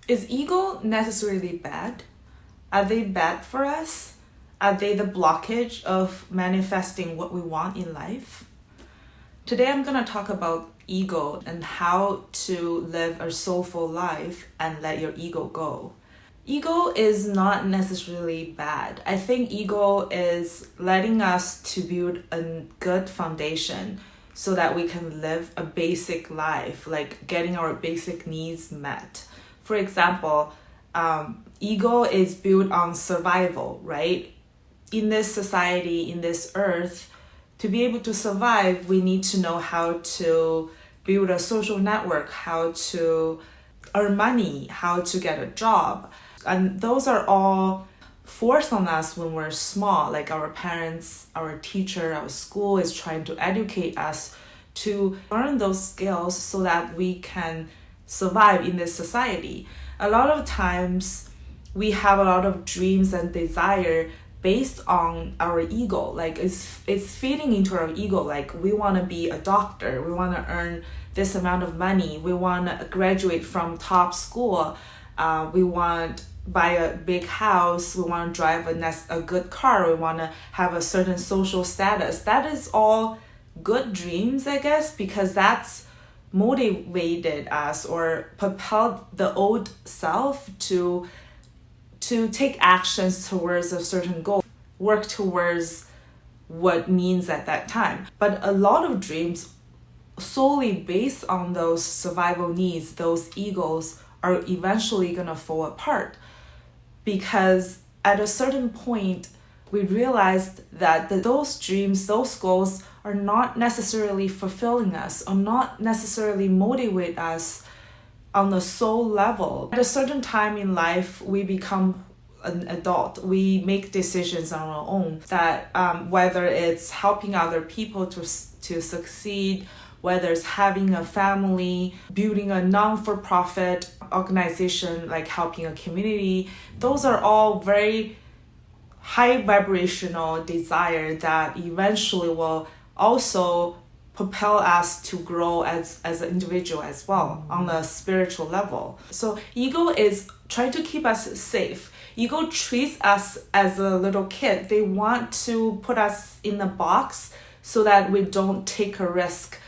Is ego necessarily bad? Are they bad for us? Are they the blockage of manifesting what we want in life? Today I'm going to talk about ego and how to live a soulful life and let your ego go. Ego is not necessarily bad. I think ego is letting us to build a good foundation so that we can live a basic life, like getting our basic needs met. For example, ego is built on survival, right? In this society, in this earth, to be able to survive, we need to know how to build a social network, how to earn money, how to get a job. And those are all forced on us when we're small, like our parents, our teacher, our school is trying to educate us to learn those skills so that we can survive in this society. A lot of times we have a lot of dreams and desire based on our ego, like it's feeding into our ego, like we want to be a doctor, we want to earn this amount of money, we want to graduate from top school, we want buy a big house, we want to drive a good car, we want to have a certain social status. That is all good dreams, I guess, because that's motivated us or propelled the old self to take actions towards a certain goal, work towards what means at that time. But a lot of dreams solely based on those survival needs, those egos, are eventually gonna fall apart, because at a certain point we realized that those dreams, those goals are not necessarily fulfilling us or not necessarily motivate us on the soul level. At a certain time in life, we become an adult. We make decisions on our own that whether it's helping other people to succeed, whether it's having a family, building a non-for-profit organization, like helping a community, those are all very high vibrational desire that eventually will also propel us to grow as an individual as well on the spiritual level. So ego is trying to keep us safe. Ego treats us as a little kid. They want to put us in a box so that we don't take a risk.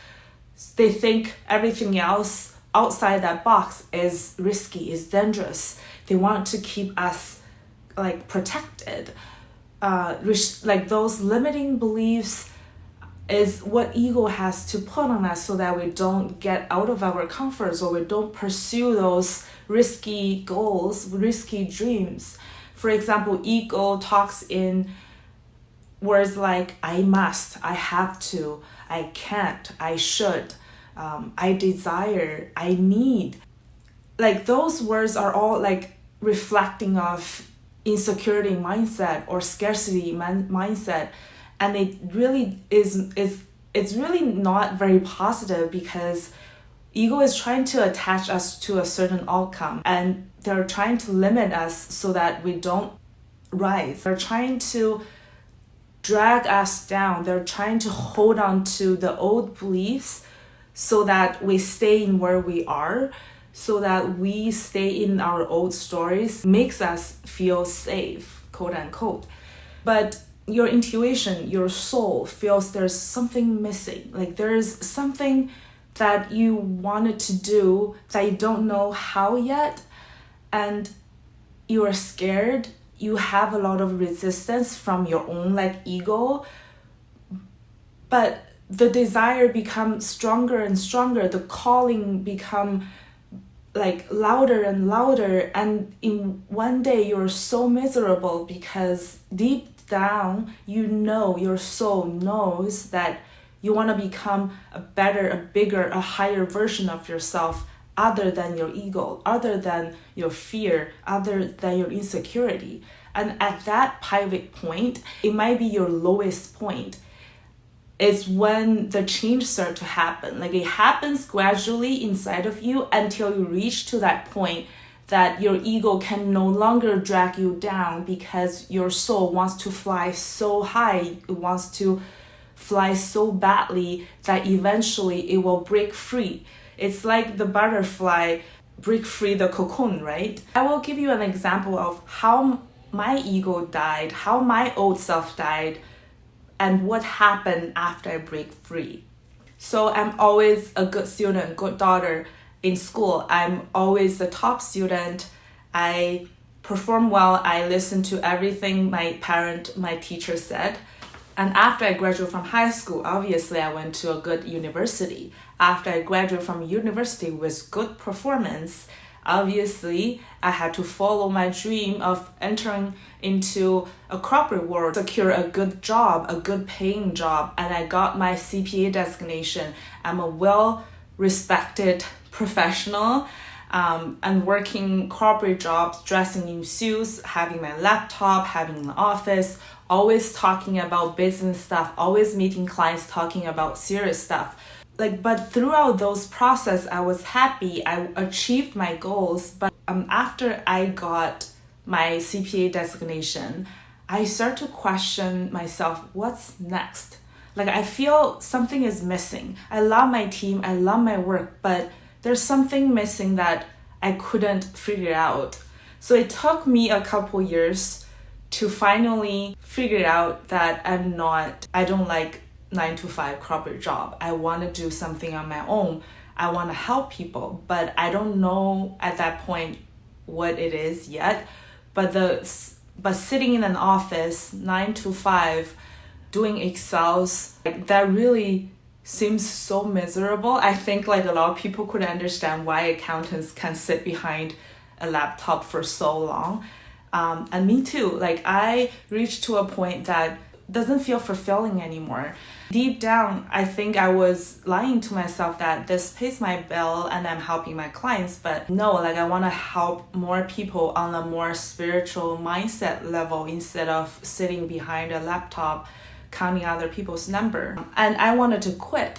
They think everything else outside that box is risky, is dangerous. They want to keep us like protected. Like those limiting beliefs is what ego has to put on us so that we don't get out of our comforts or we don't pursue those risky goals, risky dreams. For example, ego talks in words like I must, I have to, I can't, I should, I desire, I need. Like those words are all like reflecting of insecurity mindset or scarcity mindset, and it really it's really not very positive, because ego is trying to attach us to a certain outcome, and they're trying to limit us so that we don't rise. They're trying to drag us down. They're trying to hold on to the old beliefs so that we stay in where we are, so that we stay in our old stories, makes us feel safe, quote unquote. But your intuition, your soul feels there's something missing. Like there's something that you wanted to do that you don't know how yet, and you are scared. You have a lot of resistance from your own like ego, but the desire becomes stronger and stronger. The calling become like louder and louder, and in one day you're so miserable because deep down you know, your soul knows that you want to become a better, a bigger, a higher version of yourself, other than your ego, other than your fear, other than your insecurity. And at that pivot point, it might be your lowest point. It's when the change starts to happen. Like it happens gradually inside of you until you reach to that point that your ego can no longer drag you down, because your soul wants to fly so high, it wants to fly so badly that eventually it will break free. It's like the butterfly break free the cocoon, right? I will give you an example of how my ego died, how my old self died, and what happened after I break free. So I'm always a good student, good daughter in school. I'm always the top student. I perform well. I listen to everything my teacher said. And after I graduated from high school, obviously I went to a good university. After I graduated from university with good performance, obviously I had to follow my dream of entering into a corporate world, secure a good job, a good paying job, and I got my CPA designation. I'm a well-respected professional and working corporate jobs, dressing in suits, having my laptop, having an office, always talking about business stuff, always meeting clients, talking about serious stuff. But throughout those process, I was happy. I achieved my goals. But after I got my CPA designation, I start to question myself, what's next? I feel something is missing. I love my team, I love my work, but there's something missing that I couldn't figure out. So it took me a couple years to finally figure out that I don't like 9-to-5 corporate job. I want to do something on my own. I want to help people, but I don't know at that point what it is yet. But sitting in an office 9-to-5 doing Excels, that really seems so miserable. I think a lot of people could understand why accountants can sit behind a laptop for so long. And me too. I reached to a point that doesn't feel fulfilling anymore. Deep down, I think I was lying to myself that this pays my bill and I'm helping my clients, but no, I want to help more people on a more spiritual mindset level instead of sitting behind a laptop counting other people's number. And I wanted to quit,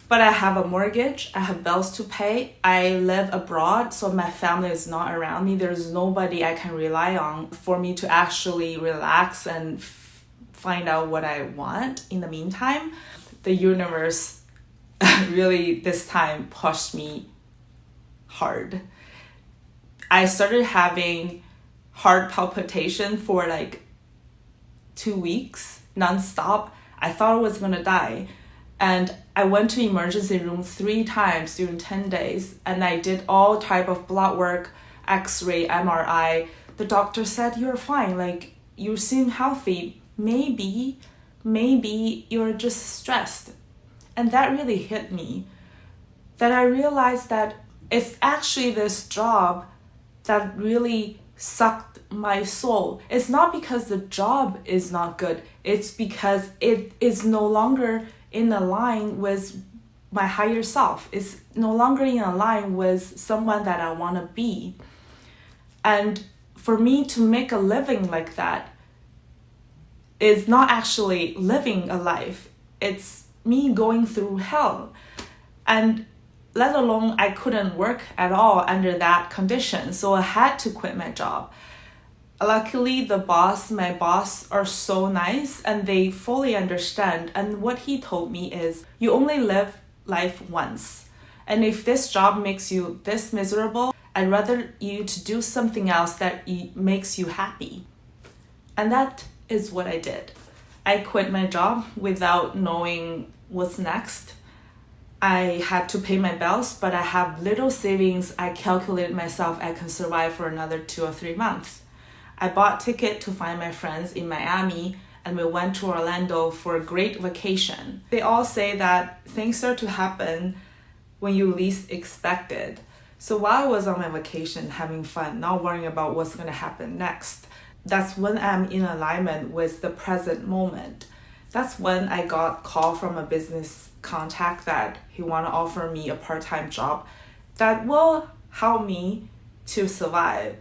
but I have a mortgage, I have bills to pay, I live abroad, so my family is not around me. There's nobody I can rely on for me to actually relax and find out what I want. In the meantime, the universe really this time pushed me hard. I started having heart palpitation for 2 weeks nonstop. I thought I was gonna die. And I went to emergency room 3 times during 10 days, and I did all type of blood work, X-ray, MRI. The doctor said, you're fine, you seem healthy. Maybe you're just stressed. And that really hit me. That I realized that it's actually this job that really sucked my soul. It's not because the job is not good. It's because it is no longer in line with my higher self. It's no longer in line with someone that I want to be. And for me to make a living like that is not actually living a life. It's me going through hell. And let alone I couldn't work at all under that condition. So I had to quit my job. Luckily, my boss are so nice and they fully understand. And what he told me is, you only live life once. And if this job makes you this miserable, I'd rather you to do something else that makes you happy. And that is what I did. I quit my job without knowing what's next. I had to pay my bills, but I have little savings. I calculated myself I can survive for another 2 or 3 months. I bought a ticket to find my friends in Miami, and we went to Orlando for a great vacation. They all say that things start to happen when you least expect it. So while I was on my vacation, having fun, not worrying about what's going to happen next, that's when I'm in alignment with the present moment. That's when I got a call from a business contact that he want to offer me a part-time job that will help me to survive,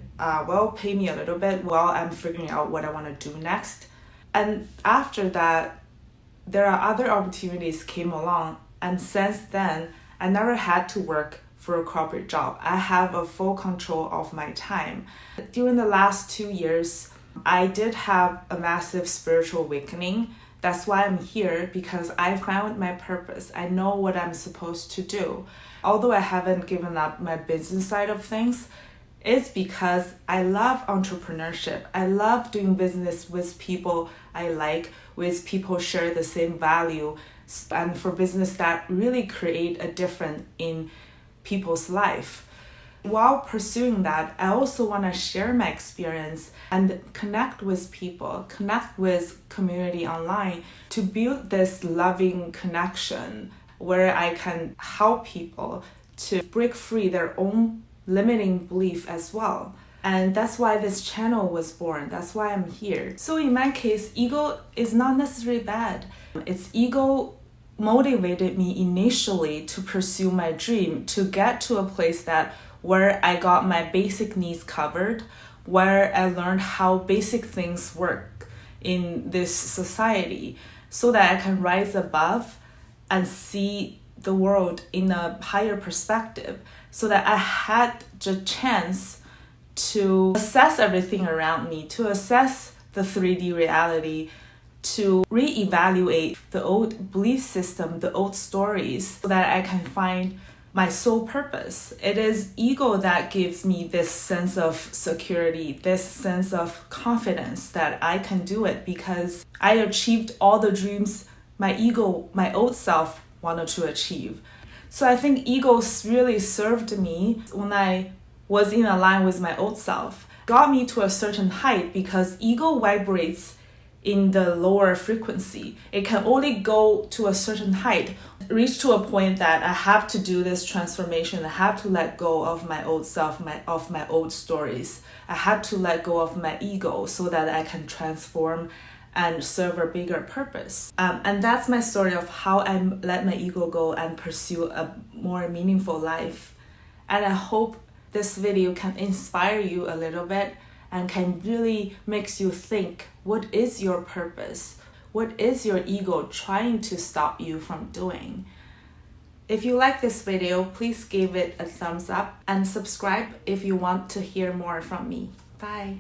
will pay me a little bit while I'm figuring out what I want to do next. And after that, there are other opportunities came along, and since then, I never had to work for a corporate job. I have a full control of my time. During the last 2 years, I did have a massive spiritual awakening. That's why I'm here, because I found my purpose. I know what I'm supposed to do. Although I haven't given up my business side of things, it's because I love entrepreneurship. I love doing business with people I like, with people share the same value, and for business that really create a difference in people's life. While pursuing that, I also want to share my experience and connect with people, connect with community online to build this loving connection where I can help people to break free their own limiting belief as well. And that's why this channel was born. That's why I'm here. So in my case, ego is not necessarily bad. It's ego motivated me initially to pursue my dream, to get to a place that where I got my basic needs covered, where I learned how basic things work in this society, so that I can rise above and see the world in a higher perspective, so that I had the chance to assess everything around me, to assess the 3D reality, to reevaluate the old belief system, the old stories, so that I can find my sole purpose. It is ego that gives me this sense of security, this sense of confidence that I can do it because I achieved all the dreams my ego, my old self wanted to achieve. So I think ego really served me when I was in line with my old self, got me to a certain height because ego vibrates in the lower frequency. It can only go to a certain height, reach to a point that I have to do this transformation. I have to let go of my old self, of my old stories. I had to let go of my ego so that I can transform and serve a bigger purpose. And that's my story of how I let my ego go and pursue a more meaningful life. And I hope this video can inspire you a little bit and can really makes you think, what is your purpose? What is your ego trying to stop you from doing? If you like this video, please give it a thumbs up and subscribe if you want to hear more from me. Bye.